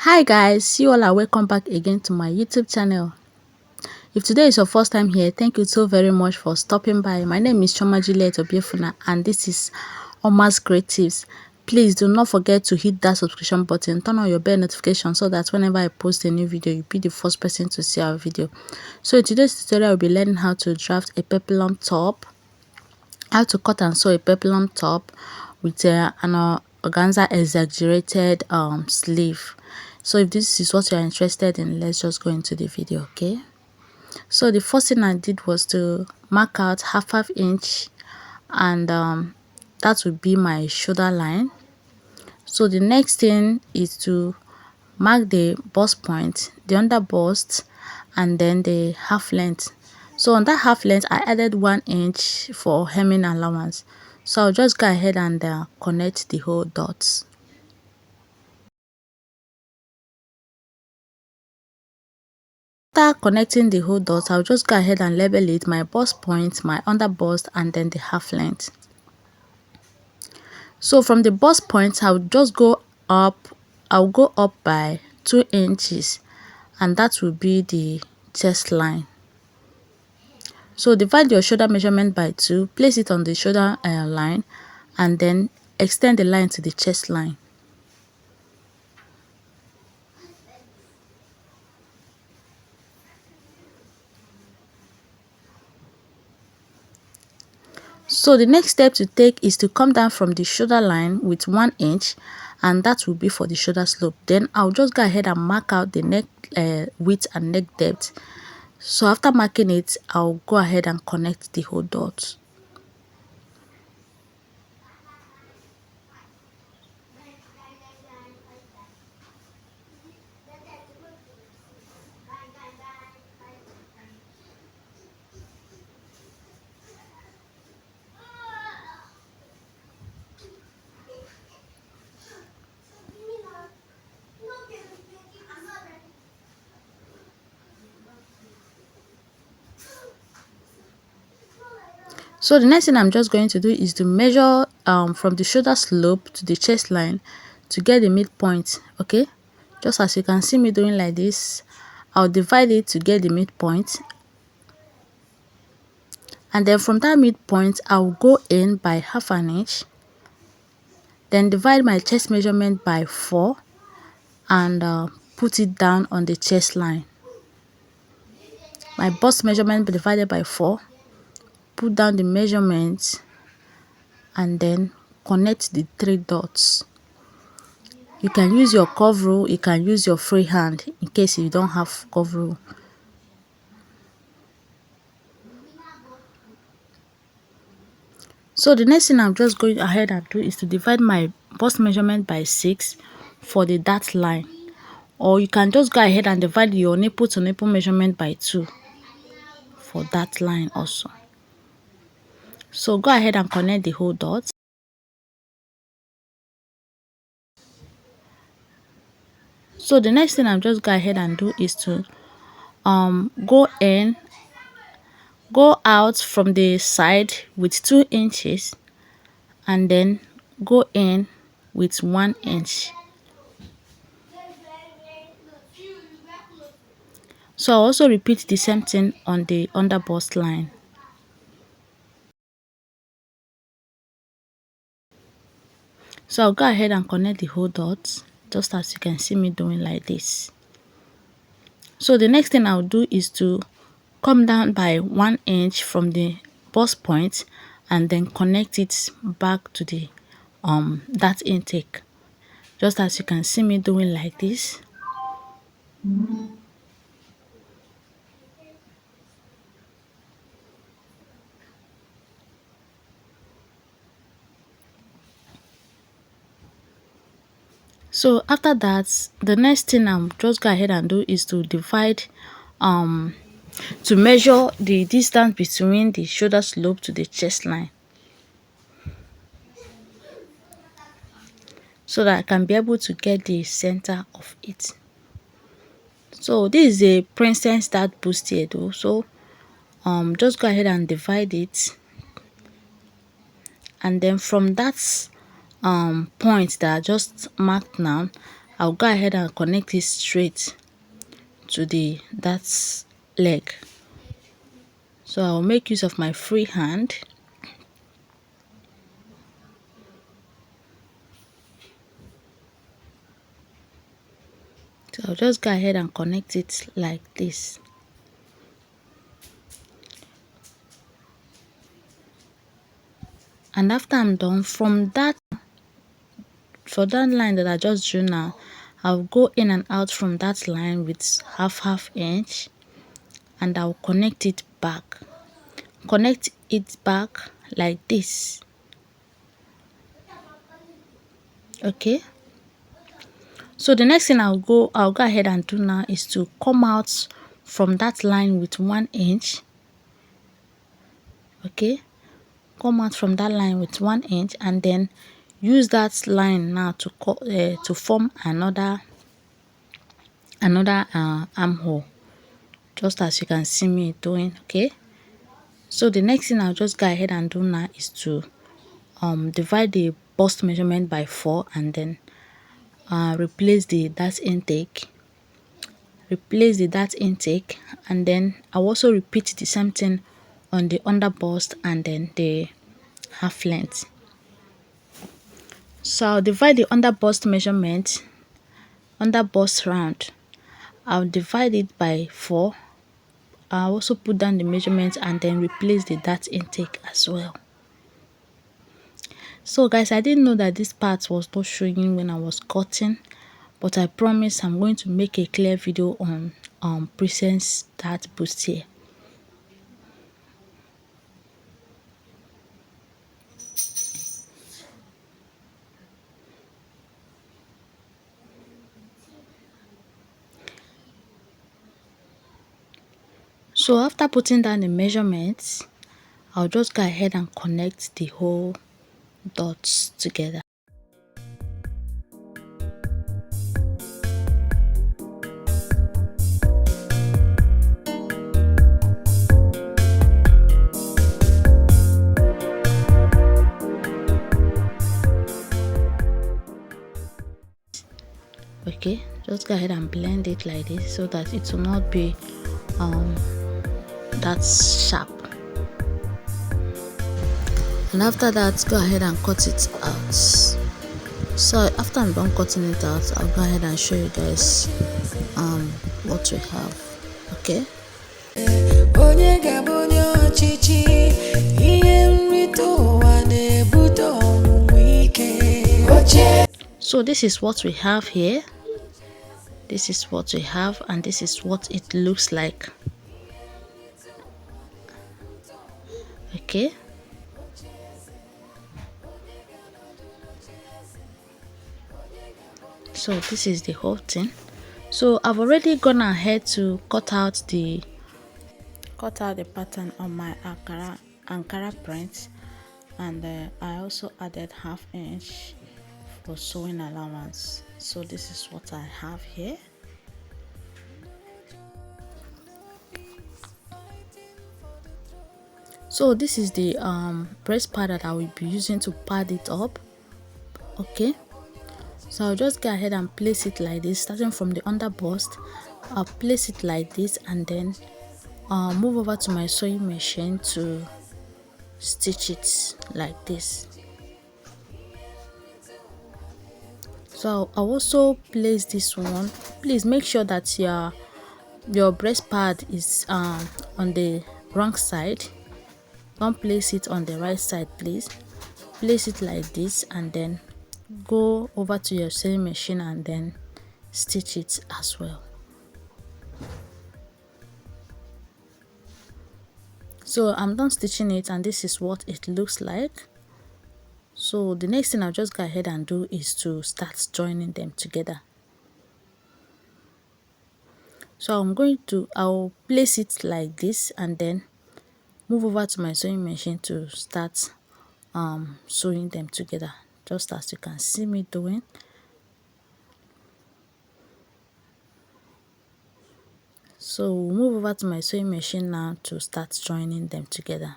Hi guys, you all are welcome back again to my YouTube channel. If today is your first time here, thank you so very much for stopping by. My name is Choma Juliet Obiefuna and this is Oma's Creatives. Please do not forget to hit that subscription button, turn on your bell notification so that whenever I post a new video, you'll be the first person to see our video. So in today's tutorial, we'll be learning how to draft a peplum top, how to cut and sew a peplum top with an organza exaggerated sleeve. So if this is what you're interested in, let's just go into the video. Okay, so the first thing I did was to mark out half inch, and that would be my shoulder line. So the next thing is to mark the bust point, the under bust, and then the half length. So on that half length I added 1 inch for hemming allowance. So I'll just go ahead and connect the whole dots. After connecting the whole dots, I'll just go ahead and label it my bust point, my under bust, and then the half length. So from the bust point, I'll just go up, I'll go up by 2 inches, and that will be the chest line. So divide your shoulder measurement by 2, place it on the shoulder line, and then extend the line to the chest line. So the next step to take is to come down from the shoulder line with 1 inch, and that will be for the shoulder slope. Then I'll just go ahead and mark out the neck width and neck depth. So after marking it, I'll go ahead and connect the whole dots. So the next thing I'm just going to do is to measure from the shoulder slope to the chest line to get the midpoint. Okay, just as you can see me doing like this, I'll divide it to get the midpoint, and then from that midpoint I'll go in by half an inch, then divide my chest measurement by 4 and put it down on the chest line. My bust measurement divided by 4, put down the measurements, and then connect the 3 dots. You can use your curve rule, you can use your free hand in case you don't have curve rule. So the next thing I'm just going ahead and do is to divide my bust measurement by 6 for the dart line, or you can just go ahead and divide your nipple to nipple measurement by 2 for that line also. So go ahead and connect the whole dots. So the next thing I'm just go ahead and do is to go out from the side with 2 inches, and then go in with 1 inch. So I'll also repeat the same thing on the under bust line. So I'll go ahead and connect the whole dots, just as you can see me doing like this. So the next thing I'll do is to come down by 1 inch from the bust point and then connect it back to the that intake, just as you can see me doing like this. So after that, the next thing I'm just go ahead and do is to divide to measure the distance between the shoulder slope to the chest line, so that I can be able to get the center of it. So this is a princess dart bustier though, so just go ahead and divide it, and then from that point that I just marked now, I'll go ahead and connect it straight to that leg. So I'll make use of my free hand. So I'll just go ahead and connect it like this. And after I'm done, for that line that I just drew now, I'll go in and out from that line with half inch, and I'll connect it back. Connect it back like this. Okay. So the next thing I'll go ahead and do now is to come out from that line with 1 inch. Okay. Come out from that line with 1 inch, and then use that line now to form another armhole, just as you can see me doing. Okay. So the next thing I'll just go ahead and do now is to divide the bust measurement by 4, and then replace the dart intake. And then I'll also repeat the same thing on the under bust and then the half length. So I'll divide the under bust measurement, under bust round, I'll divide it by 4. I'll also put down the measurement and then replace the dart intake as well. So guys, I didn't know that this part was not showing when I was cutting, but I promise I'm going to make a clear video on Princess Dart bustier. So after putting down the measurements, I'll just go ahead and connect the whole dots together. Okay, just go ahead and blend it like this so that it will not be that sharp. And after that, go ahead and cut it out. So after I'm done cutting it out, I'll go ahead and show you guys what we have. Okay. So this is what we have here. This is what we have, and this is what it looks like. Okay. So this is the whole thing. So I've already gone ahead to cut out the pattern on my Ankara print, and I also added half inch for sewing allowance. So this is what I have here. So this is the breast pad that I will be using to pad it up. Okay, so I'll just go ahead and place it like this, starting from the under bust. I'll place it like this, and then move over to my sewing machine to stitch it like this. So I'll also place this one. Please make sure that your breast pad is on the wrong side. Don't place it on the right side, please. Place it like this, and then go over to your sewing machine and then stitch it as well. So I'm done stitching it, and this is what it looks like. So the next thing I'll just go ahead and do is to start joining them together. So I'll place it like this, and then move over to my sewing machine to start sewing them together, just as you can see me doing. So we'll move over to my sewing machine now to start joining them together.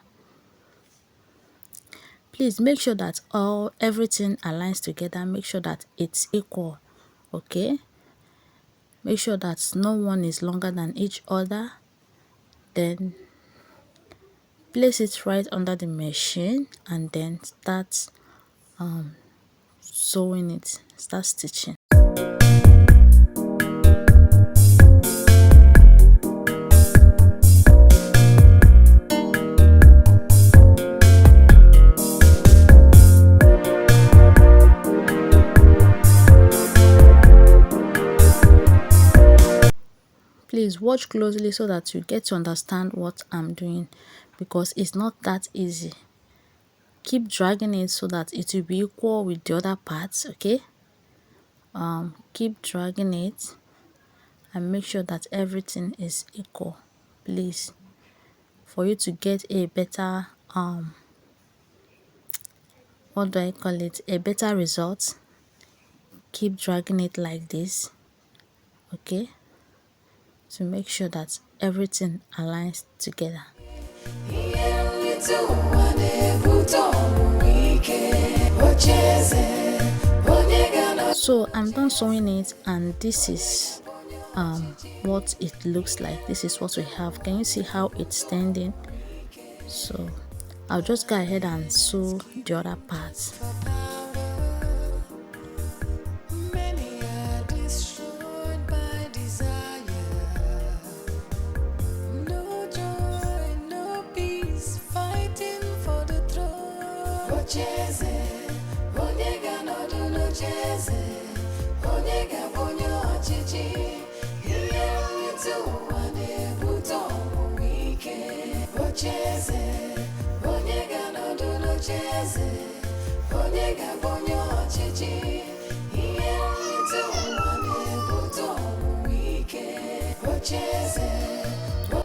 Please make sure that everything aligns together. Make sure that it's equal Okay, make sure that no one is longer than each other. Then place it right under the machine and then start sewing it, start stitching. Please watch closely so that you get to understand what I'm doing, because it's not that easy. Keep dragging it so that it will be equal with the other parts. Okay, keep dragging it and make sure that everything is equal, please, for you to get a better what do I call it, a better result. Keep dragging it like this. Okay, to make sure that everything aligns together. So I'm done sewing it, and this is what it looks like. This is what we have. Can you see how it's standing? So I'll just go ahead and sew the other parts.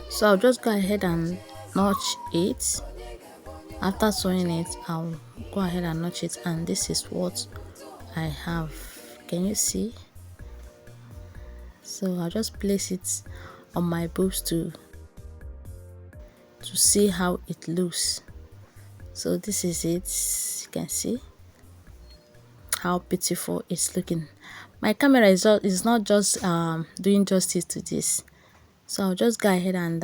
So I'll just go ahead and notch it. After sewing it, I'll go ahead and notch it, and this is what I have. Can you see? So I'll just place it on my boobs to see how it looks. So this is it. You can see how beautiful it's looking. My camera is not just doing justice to this, so I'll just go ahead and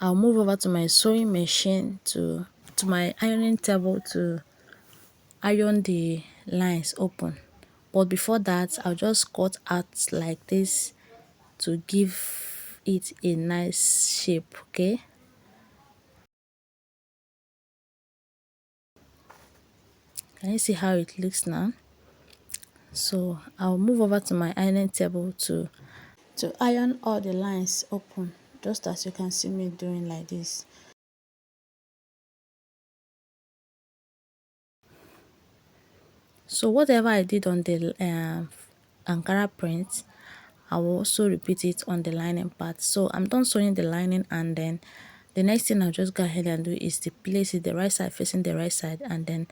I'll move over to my sewing machine to my ironing table to iron the lines open. But before that, I'll just cut out like this to give it a nice shape. Okay, can you see how it looks now? So I'll move over to my ironing table to iron all the lines open, just as you can see me doing like this. So whatever I did on the Ankara print, I will also repeat it on the lining part. So I'm done sewing the lining, and then the next thing I'll just go ahead and do is to place it the right side facing the right side, and then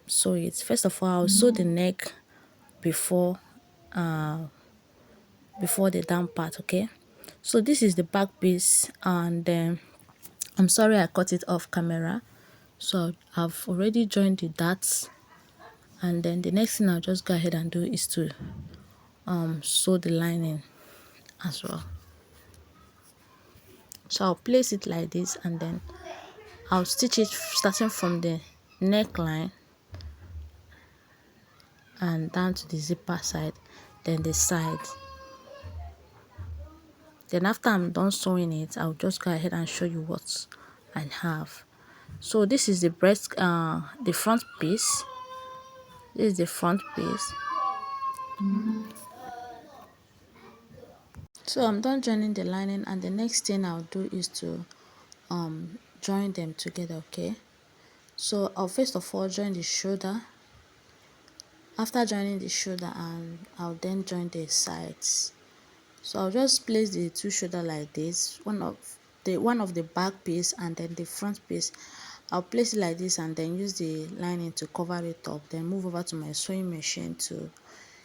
sew it. First of all, I'll sew the neck before the down part. Okay, so this is the back piece, and I'm sorry I cut it off camera. So I've already joined the darts, and then the next thing I'll just go ahead and do is to sew the lining as well. So I'll place it like this, and then I'll stitch it starting from the neckline and down to the zipper side, then the side. Then after I'm done sewing it, I'll just go ahead and show you what I have. So this is the the front piece. This is the front piece. So I'm done joining the lining, and the next thing I'll do is to join them together. Okay, so I'll first of all join the shoulder. After joining the shoulder, and I'll then join the sides. So I'll just place the two shoulder like this, one of the back piece and then the front piece. I'll place it like this and then use the lining to cover it up, then move over to my sewing machine to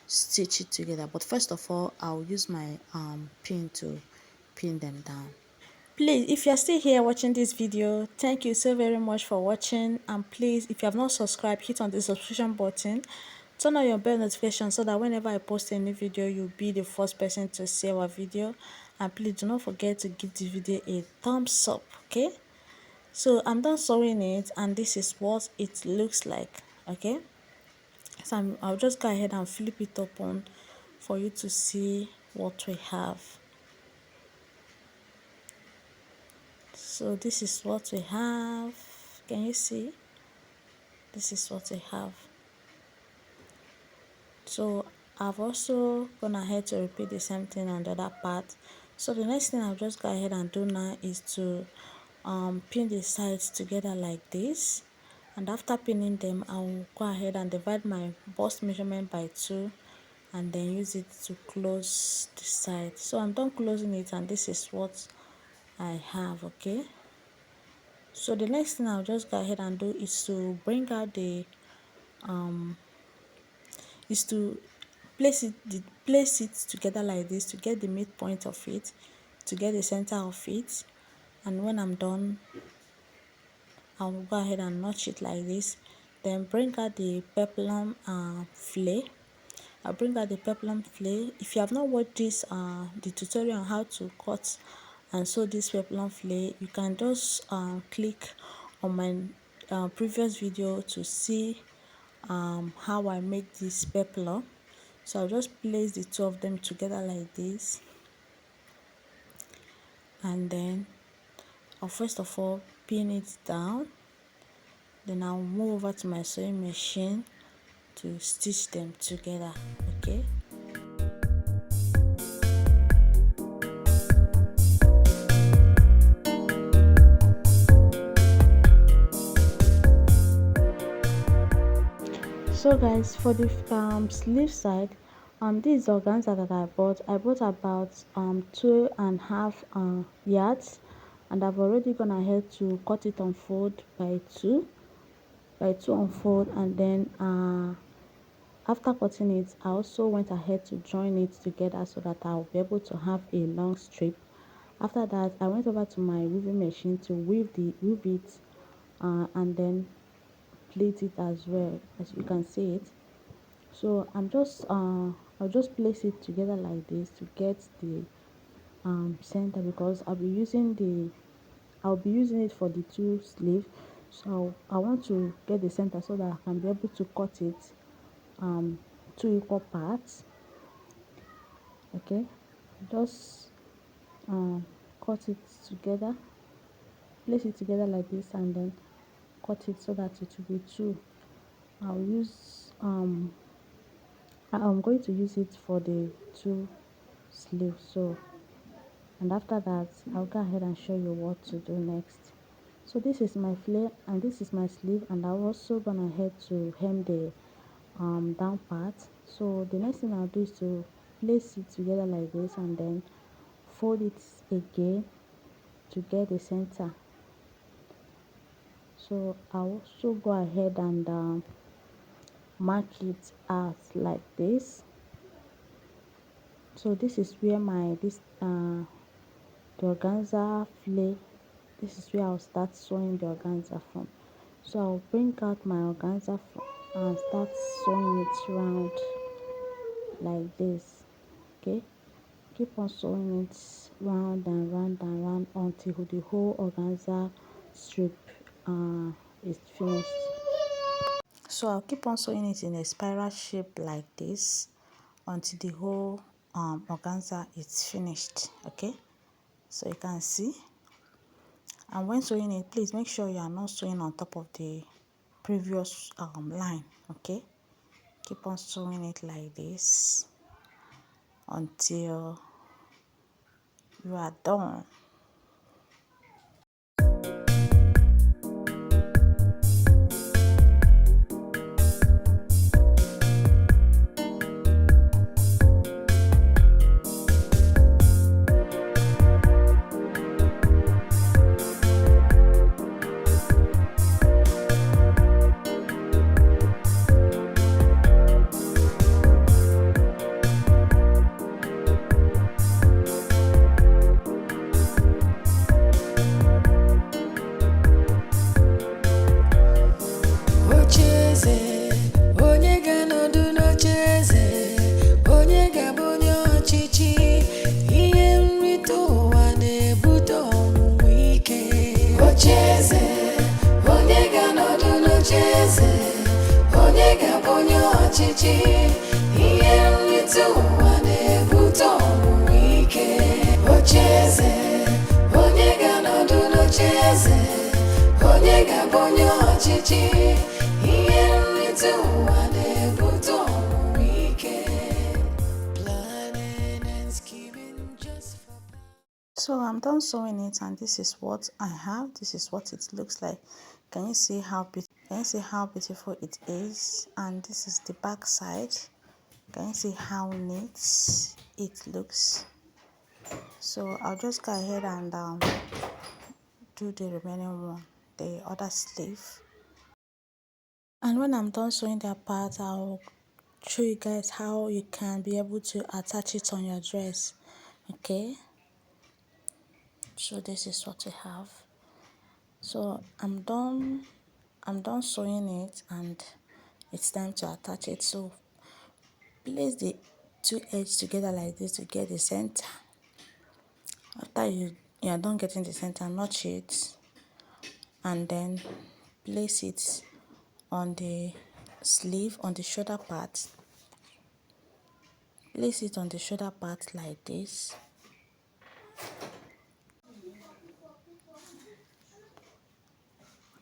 stitch it together. But first of all, I'll use my pin to pin them down. Please, if you're still here watching this video, thank you so very much for watching, and please, if you have not subscribed, hit on the subscription button Turn on your bell notification so that whenever I post a new video, you'll be the first person to see our video. And please do not forget to give the video a thumbs up, okay? So I'm done sewing it, and this is what it looks like, okay? So I'll just go ahead and flip it open for you to see what we have. So this is what we have. Can you see? This is what we have. So I've also gone ahead to repeat the same thing on the other part. So the next thing I'll just go ahead and do now is to pin the sides together like this. And after pinning them, I'll go ahead and divide my bust measurement by 2 and then use it to close the side. So I'm done closing it, and this is what I have, okay? So the next thing I'll just go ahead and do is to bring out the place it together like this to get the midpoint of it, to get the center of it. And when I'm done, I'll go ahead and notch it like this. Then bring out the peplum flay. I'll bring out the peplum flay. If you have not watched this the tutorial on how to cut and sew this peplum flay, you can just click on my previous video to see how I make this peplum. So I'll just place the two of them together like this, and then I'll first of all pin it down. Then I'll move over to my sewing machine to stitch them together, okay? So guys, for the sleeve side, this is the organza that I bought. I bought about 2.5 yards, and I've already gone ahead to cut it on fold by 2 on fold. And then after cutting it, I also went ahead to join it together so that I'll be able to have a long strip. After that, I went over to my weaving machine to weave it and then plait it as well, as you can see it. So I'll just place it together like this to get the center, because I'll be using it for the 2 sleeves. So I want to get the center so that I can be able to cut it 2 equal parts, okay? Just cut it together, place it together like this, and then cut it so that it will be 2. I'm going to use it for the 2 sleeves. So, and after that, I'll go ahead and show you what to do next. So this is my flare and this is my sleeve, and I've also gone ahead to hem the down part. So the next thing I'll do is to place it together like this and then fold it again to get the center. So I'll also go ahead and mark it out like this. So this is where the organza flay, this is where I'll start sewing the organza from. So I'll bring out my organza and start sewing it round like this, okay? Keep on sewing it round and round and round until the whole organza strip is finished. So I'll keep on sewing it in a spiral shape like this until the whole organza is finished, okay? So you can see. And when sewing it, please make sure you are not sewing on top of the previous line, okay? Keep on sewing it like this until you are done. ocheeze onye ga-abụ ọchịchị ihe nrite ụwa na-ebute ọnwụnwa ike ocheeze onye ga-anọdụ n'ocheeze onye ga-abụ ọchịchị ihe nrite ụwa na-ebute ọnwụnwa ike planning and scheming just for So I'm done sewing it, and this is what I have. This is what it looks like. Can you see how beautiful it is? And this is the back side. Can you see how neat it looks? So I'll just go ahead and do the remaining one, the other sleeve. And when I'm done sewing that part, I'll show you guys how you can be able to attach it on your dress. Okay, so this is what we have. So I'm done sewing it, and it's time to attach it. So place the two edges together like this to get the center. After you are done getting the center, notch it, and then place it on the sleeve, on the shoulder part. Place it on the shoulder part like this.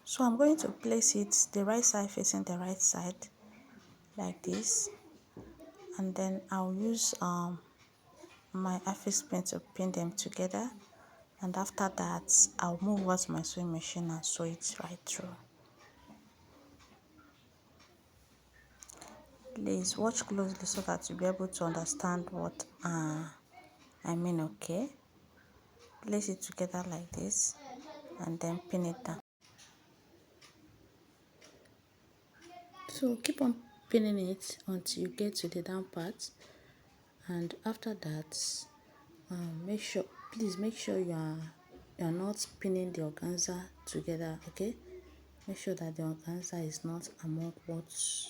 So I'm going to place it the right side facing the right side like this, and then I'll use my office pin to pin them together, and after that I'll move over to my sewing machine and sew it right through. Please watch closely so that you'll be able to understand what I mean. Okay, place it together like this and then pin it down. So keep on pinning it until you get to the down part, and after that please make sure you are not pinning the organza together. Okay, make sure that the organza is not among what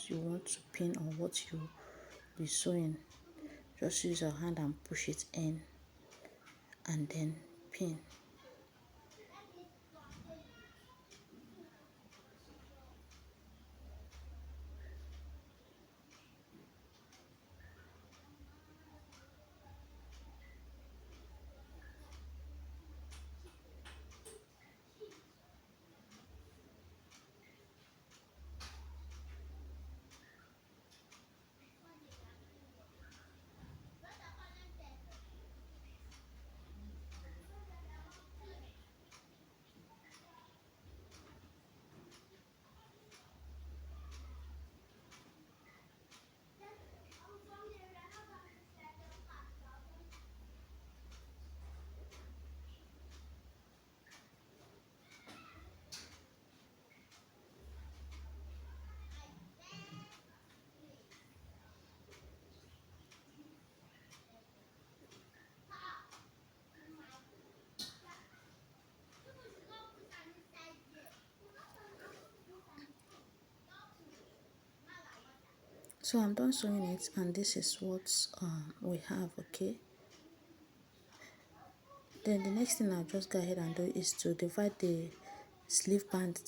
you want to pin or what you be sewing. Just use your hand and push it in and then pin. So I'm done sewing it, and this is what we have. Okay, then the next thing I'll just go ahead and do is to divide the sleeve band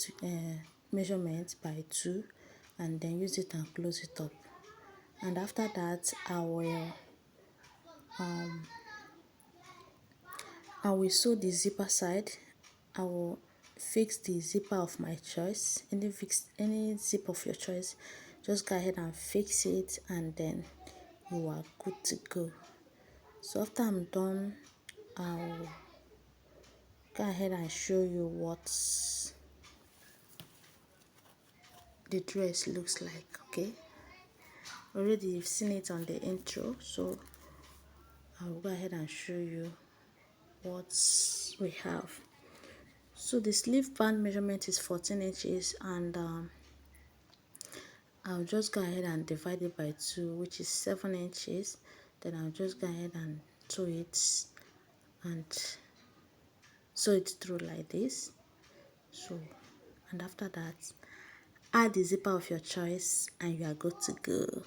measurement by 2, and then use it and close it up. And after that I will sew the zipper side. I will fix the zipper of my choice. Any zip of your choice, just go ahead and fix it, and then you are good to go. So after I'm done, I'll go ahead and show you what the dress looks like. Okay, already you've seen it on the intro, so I'll go ahead and show you what we have. So the sleeve band measurement is 14 inches, and I'll just go ahead and divide it by 2, which is 7 inches. Then I'll just go ahead and sew it through like this. So, and after that, add the zipper of your choice and you are good to go.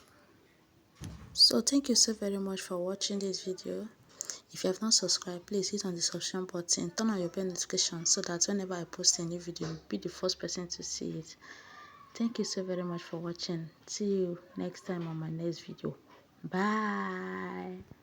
So thank you so very much for watching this video. If you have not subscribed, please hit on the subscription button, turn on your bell notification so that whenever I post a new video, you'll be the first person to see it. Thank you so very much for watching. See you next time on my next video. Bye.